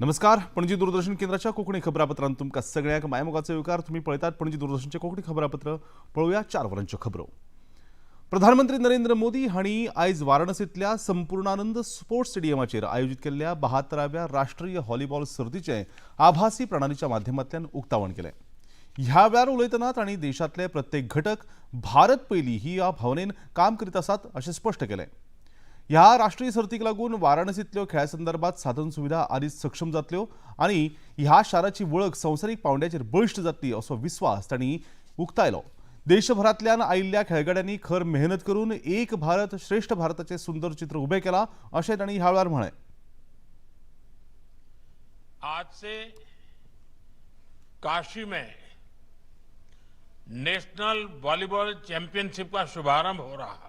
नमस्कार. पणजी दूरदर्शन केंद्राच्या कोकणी खबरापत्रांत तुमकां सगळ्यांक मायमोगाचो येवकार. तुम्ही पळयतात पणजी दूरदर्शनचे कोकणी खबरापत्र. पळोवया 4 वरांच्यो खबरो. प्रधानमंत्री नरेंद्र मोदी हांणी आयज वाराणसींतल्या संपूर्णानंद स्पोर्ट्स स्टेडियमाचेर आयोजीत केल्ल्या 72व्या राष्ट्रीय व्हॉलीबॉल सर्तीचें आभासी प्रणालीच्या माध्यमांतल्यान उक्तावण केलें. ह्या वेळार उलयतना तांणी देशांतले प्रत्येक घटक भारत पयली ही ह्या भावनेन काम करीत आसात अशें स्पश्ट केलें. ह्या राष्ट्रीय सर्तीक लागून वाराणसींतल्यो खेळा संदर्भात साधन सुविधा आदींच सक्षम जातल्यो आनी ह्या शाराची वळख संवसारीक पांवड्याचेर बळिश्ट जातली असो विस्वास तांणी उक्तायलो. देशभरांतल्यान आयिल्ल्या खेळगड्यांनी खर मेहनत करून एक भारत श्रेष्ठ भारताचे सुंदर चित्र उभें केलां अशें तांणी ह्या वेळार म्हळें. आज से काशी में नेशनल वॉलीबॉल चैंपियनशिप का शुभारंभ हो रहा है.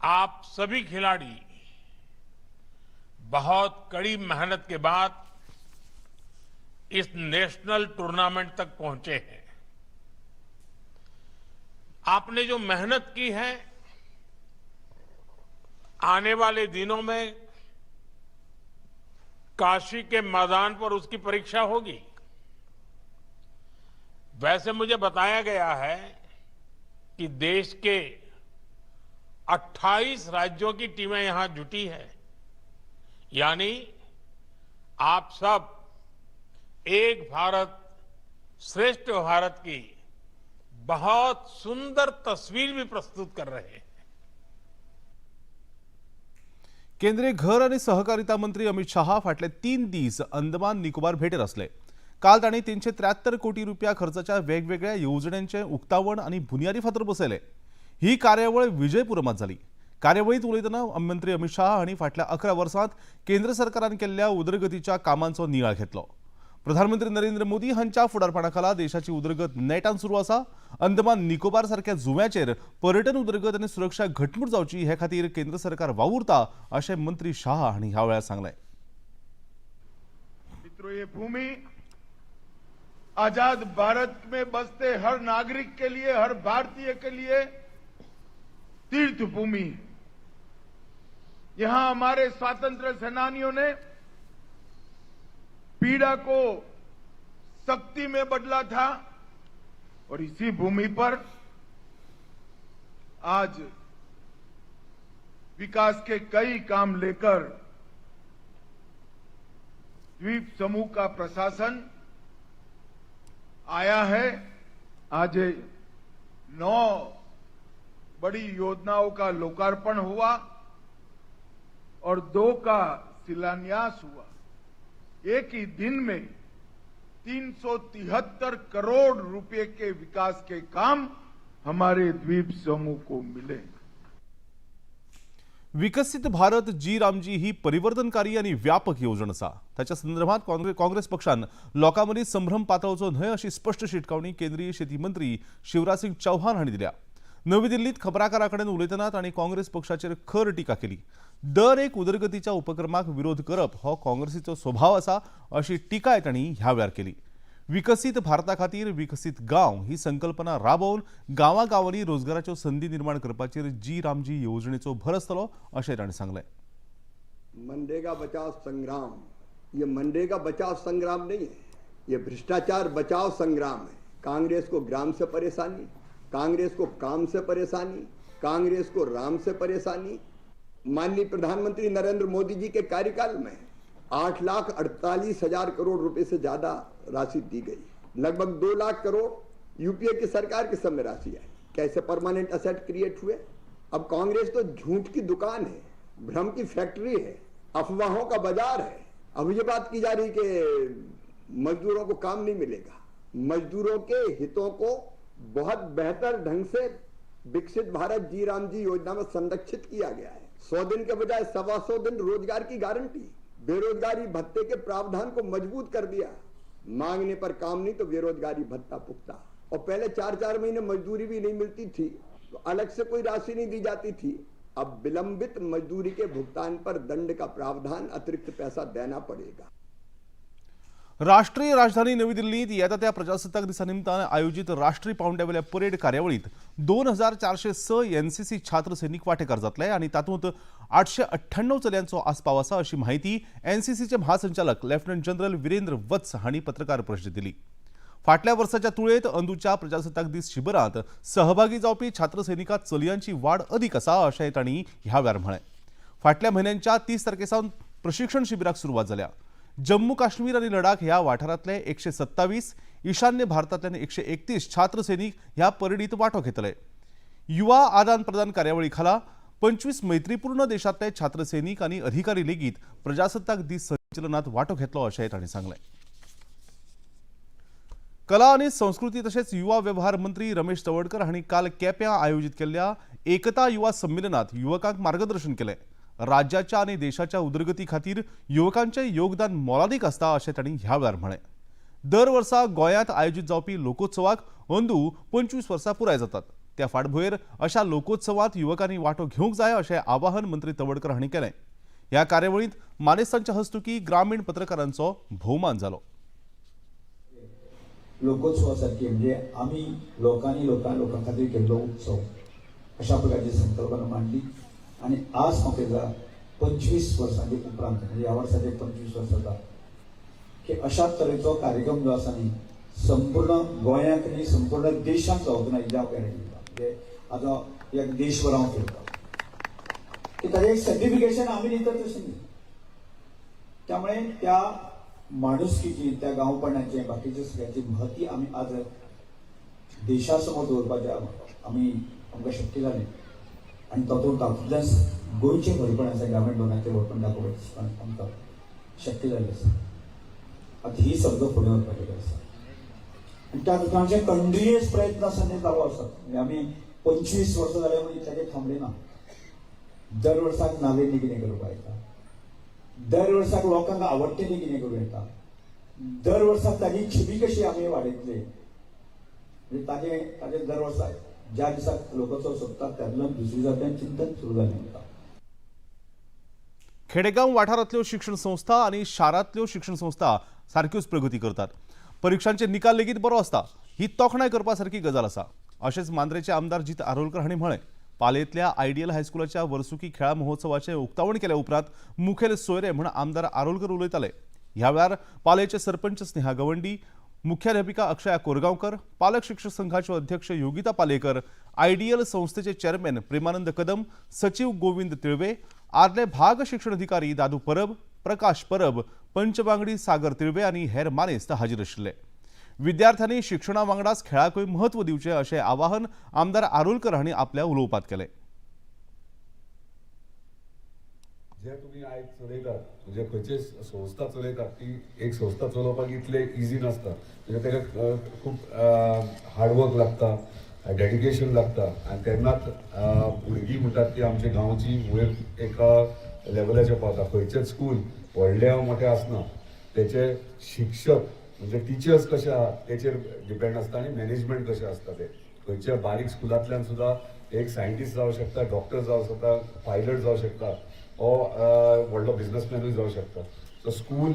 आप सभी खिलाड़ी बहुत कड़ी मेहनत के बाद इस नेशनल टूर्नामेंट तक पहुंचे हैं. आपने जो मेहनत की है, आने वाले दिनों में काशी के मैदान पर उसकी परीक्षा होगी. वैसे मुझे बताया गया है कि देश के 28 राज्यों की टीमें यहां जुटी है. यानी आप सब एक भारत श्रेष्ठ भारत की बहुत सुंदर तस्वीर भी प्रस्तुत कर रहे हैं. केंद्रीय घर आणि सहकारिता मंत्री अमित शाह फाटले 3 दीस अंदमान निकोबार भेटेर आसले. काल तांणी 373 कोटी रुपया खर्चाच्या वेगवेगळ्या येवजण्यांचे उक्तावण आणि बुनियादी फातर बसयले. ही कार्यावळ विजयपुरमात जाली. कार्यावळीत उलयतना मंत्री अमित शाह हांणी फाटल्या 11 वर्सांत केंद्र सरकारान केल्ल्या उदरगतीच्या कामांचो नियाळ घेतलो. प्रधानमंत्री नरेंद्र मोदी हांच्या फुडारपणाखाला देशाची उदरगत नेटान सुरू आसा. अंदमान निकोबार सारख्या जुंव्याचेर पर्यटन उदरगत आनी सुरक्षा घटमूट जावची हे खातीर केंद्र सरकार वावुरता अशें मंत्री शाह हांणी ह्या वेळार सांगलें. मित्रों, ये भूमि आजाद भारत में बसते हर नागरिक के लिए, हर भारतीय के लिए तीर्थ भूमि. यहां हमारे स्वातंत्र सेनानियों ने पीड़ा को शक्ति में बदला था और इसी भूमि पर आज विकास के कई काम लेकर द्वीप समूह का प्रशासन आया है. आज 9 बड़ी योजनाओं का लोकार्पण हुआ और 2 का शिलान्यास हुआ. एक ही दिन में 373 करोड़ रुपए के विकास के काम हमारे द्वीप समूह को मिले. विकसित भारत जी रामजी ही परिवर्तनकारी आणि व्यापक येवजण आसा. त्याच्या संदर्भात काँग्रेस पक्षान लोकांमदी संभ्रम पातळचो न्हय अशी स्पष्ट शिटकावणी केंद्रीय शेती मंत्री शिवराज सिंग चौहान हांणी दिल्या. नवी दिल्लीत खबराकारांकडेन उलयतना तांणी काँग्रेस पक्षाचेर खर टिका केली. दर एक उदरगतीच्या उपक्रमाक विरोध करप हो काँग्रेसीचो स्वभाव आसा अशी टिकाय तांणी ह्या वेळार केली. विकसित भारता खातीर विकसित गांव ही संकल्पना राबोवन गांवांनी रोजगाराच्यो संधी निर्माण करपाचेर जी रामजी येवजणेचो भर आसतलो अशें तांणी सांगलें. मनरेगा बचाव संग्राम, ये मनरेगा बचाव संग्राम नहीं है, ये भ्रष्टाचार बचाव संग्राम है. कांग्रेस को ग्राम से परेशानी, कांग्रेस को काम से परेशानी, कांग्रेस को राम से परेशानी. माननीय प्रधानमंत्री नरेंद्र मोदी जी के कार्यकाल में 8,48,000 करोड़ रुपए से ज्यादा राशि दी गई. लगभग 2 लाख करोड़ यूपीए की सरकार के समय राशि आई. कैसे परमानेंट असेट क्रिएट हुए? अब कांग्रेस तो झूठ की दुकान है, भ्रम की फैक्ट्री है, अफवाहों का बाजार है. अब ये बात की जा रही कि मजदूरों को काम नहीं मिलेगा. मजदूरों के हितों को बहुत बेहतर ढंग से विकसित भारत जी राम जी योजना में संरक्षित किया गया है. 100 दिन के बजाय 125 दिन रोजगार की गारंटी, बेरोजगारी भत्ते के प्रावधान को मजबूत कर दिया. मांगने पर काम नहीं तो बेरोजगारी भत्ता पुख्ता. और पहले 4-4 महीने मजदूरी भी नहीं मिलती थी तो अलग से कोई राशि नहीं दी जाती थी. अब विलंबित मजदूरी के भुगतान पर दंड का प्रावधान, अतिरिक्त पैसा देना पड़ेगा. राष्ट्रीय राजधानी नवी दिल्लीत येत्या त्या प्रजासत्ताक दिनानिमित्तानं आयोजित राष्ट्रीय पावंड्यावेल्या परेड कार्यावळीत 2406 एनसीसी छात्र सैनिक वांटेकार जातले आणि तातूंत 898 चल्यांचो आस्पाव आसा अशी माहिती एनसीसीचे महासंचालक लेफ्टनंट जनरल वीरेंद्र वत्स हांणी पत्रकार परिशदेंत दिली। फाटल्या वर्साच्या तुळेंत अंदूच्या प्रजासत्ताक दीस शिबिरांत सहभागी जावपी छात्र सैनिकांत चलयांची वाड अदीक आसा अशेंय तांणी ह्या वेळार म्हळें। फाटल्या म्हयन्याच्या 30 तारखेसावन प्रशिक्षण शिबिराक सुरवात जाल्या। जम्मू काश्मीर आणि लडाख ह्या वाठारांतले 127, ईशान्य भारतांतल्यान 131 छात्र सैनिक ह्या परेडीत वांटो घेतले। युवा आदान प्रदान कार्यावळी खाला 25 मैत्रीपूर्ण देशांतले छात्र सैनिक आनी अधिकारी लेगीत प्रजासत्ताक दीस संचलनात वांटो घेतलो अशेंय तांणी सांगलें। कला आणि संस्कृती तशेंच युवा वेव्हार मंत्री रमेश तवडकर हांणी काल केप्यां आयोजीत केल्ल्या एकता युवा संमेलनात युवकांक मार्गदर्शन केलें। राज्याच्या आणि देशाच्या उदरगती खातीर युवकांचे योगदान मोलादीक आसता अशें तांणी ह्या वेळार म्हळें। दर वर्सा गोंयांत आयोजीत जावपी लोकोत्सवाक अंदू 25 वर्सां पुराय जातात। त्या फाटभुंयेर अशा लोकोत्सवांत युवकांनी वांटो घेवंक जाय अशें आवाहन मंत्री तवडकर हांणी केलें। ह्या कार्यावळींत मानेस्तांच्या हस्तुकीं ग्रामीण पत्रकारांचो भोवमान जालो। लोकोत्सवासारखे म्हणजे आम्ही लोकां खातीर केल्लो उत्सव अशा प्रकारची संकल्पना मांडली आणि आज म्हाका 25 वर्सांचे उपरांत म्हणजे ह्या वर्साचे 25 वर्सां जाता की अशा तरेचो कार्यक्रम जो आसा न्ही संपूर्ण गोंयांत न्ही संपूर्ण देशांत जावचो ना हेजी हांव गॅरंटी दिता। म्हणजे आतां एक देशभर हांव फिरता की ताजें एक सर्टिफिकेशन आमी दितात तशें न्ही। त्यामुळे त्या माणुसकीची त्या गांवपणाचे बाकीचे सगळ्याची महती आमी आज देशासमोर दवरपाचें आमकां शक्य जालें आणि तातूंतल्यान गोंयचें भरपण आसा ग्रामीण भागाचें भरपण दाखोवपाचें आमकां शक्य जालें आसा। आतां ही समजो फुडें वचपाची गरज आसा आनी त्या खातीर कंटिन्युअस प्रयत्न आसा ते चालू आसात। म्हणजे आमी 25 वर्सां जाले म्हणून इतल्याचेर थांबले ना। दर वर्साक नावेंनी कितें करपाक येता, दर वर्साक लोकांक आवडटेली कितें करूं येता, दर वर्साक ताजी छबी कशी आमी वाडयतले म्हणजे ताजे दर वर्साक ज्या दिसाक लोकोत्सव सोंपता त्यातल्यान दुसरी जात्यान चिंतन सुरू जालें आमकां। खेडेगांव वाठारांतल्यो शिक्षण संस्था आणि शारांतल्यो शिक्षण संस्था सारक्योच प्रगती करतात। परीक्षांचे निकाल लेगीत बरो आसता ही तोखणाय करपासारकी गजाल आसा अशेंच मांद्रेचे आमदार जीत आरोलकर हांणी म्हळें। पालयेंतल्या आयडियल हायस्कुलाच्या वर्सुकी खेळा महोत्सवाचे उक्तावण केल्या उपरांत मुखेल सोयरे म्हण आमदार आरोलकर उलयताले। ह्या वेळार पालयेचे सरपंच स्नेहा गवंडी, मुख्याध्यापिका अक्षया कोरगांवकर, पालक शिक्षक संघाचे अध्यक्ष योगिता पालेकर, आयडियल संस्थेचे चेअरमॅन प्रेमानंद कदम, सचिव गोविंद तिळवे, आदले भाग शिक्षण अधिकारी दादू परब, प्रकाश परब, पंचवांगडी सागर तिळवे आणि हेर मानेस्त हाजीर आशिल्ले। विद्यार्थ्यांनी शिक्षणा वांगडाच खेळाकूय महत्व दिवचें अशें आवाहन आमदार आरोलकर हांणी आपल्या उलोवपांत केलें। जे तुम्ही आयज चलयतात म्हणजे खंयची संस्था चलयतात ती एक संस्था चलोवपाक इतले इजी नासता। म्हणजे ताका खूब हार्डवर्क लागता, डेडिकेशन लागता आनी तेन्नाच भुरगीं म्हणटात ती आमच्या गांवची वयर एका लेवलाचेर पावता। खंयचेच स्कूल व्हडले मोठे आसना, तेचे शिक्षक म्हणजे टिचर्स कशे आहा तेचेर डिपेंड आसता आनी मॅनेजमेंट कशें आसता ते। खंयच्या बारीक स्कुलांतल्यान सुद्दां एक सायंटिस्ट जावं शकता, डॉक्टर जावं शकता, पायलट जावं शकता ओ व्हडलो बिझनसमॅनूय जावं शकता। सो स्कूल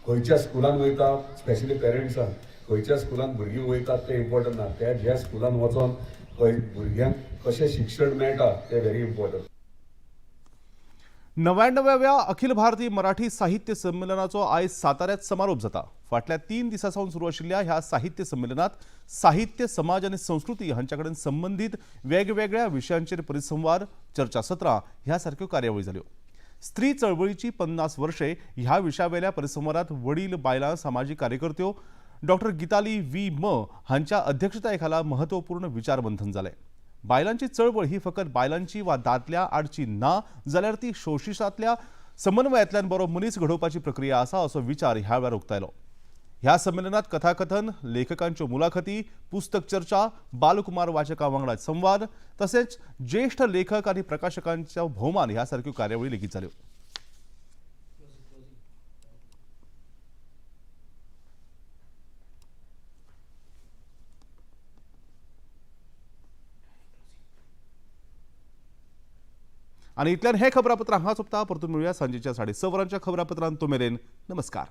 खंयच्या स्कुलान वयता स्पेशली पेरंट्सांक खंयच्या स्कुलान भुरगीं वयतात ते इम्पॉर्टंट ना, त्या ज्या स्कुलान वचोन भुरग्यांक कशें शिक्षण मेळटा ते व्हेरी इम्पॉर्टंट। 99व्या अखिल भारतीय मराठी साहित्य संमेलनाचो आयज साताऱ्यात समारोप जाता। फाटल्या 3 दिसां सावन सुरू आशिल्ल्या ह्या साहित्य संमेलनात साहित्य, समाज आणि संस्कृती हांच्या कडेन संबंधित वेगवेगळ्या विशयांचेर परिसंवाद, चर्चासत्रां ह्या सारक्यो कार्यावळी जाल्यो। स्त्री चळवळीची 50 वर्षे ह्या विशयावेल्या परिसंवादात वडील बायलां सामाजीक कार्यकर्त्यो डॉक्टर गीताली व्ही म हांच्या अध्यक्षतायेखाला महत्वपूर्ण विचारमंथन जालें। बायलांची चळवळ ही फकत बायलांची वा दादल्या आडची ना जाल्यार ती शोषितांतल्या समन्वयातल्यान बरो मनीस घडोवपाची प्रक्रिया आसा असो विचार ह्या वेळार उक्तायलो। ह्या संमेलनात कथाकथन, लेखकांच्यो मुलाखती, पुस्तक चर्चा, बालकुमार वाचकां वांगडा संवाद तसेच ज्येष्ठ लेखक आणि प्रकाशकांचो भोवमान ह्या सारक्यो कार्यावळी लेगीत जाल्यो। आणि इतल्यान हे खबरापत्र हांगा सोंपता। परतून मेळुया सांजेच्या 6:30 वरांच्या खबरापत्रांत। तो मेरेन नमस्कार।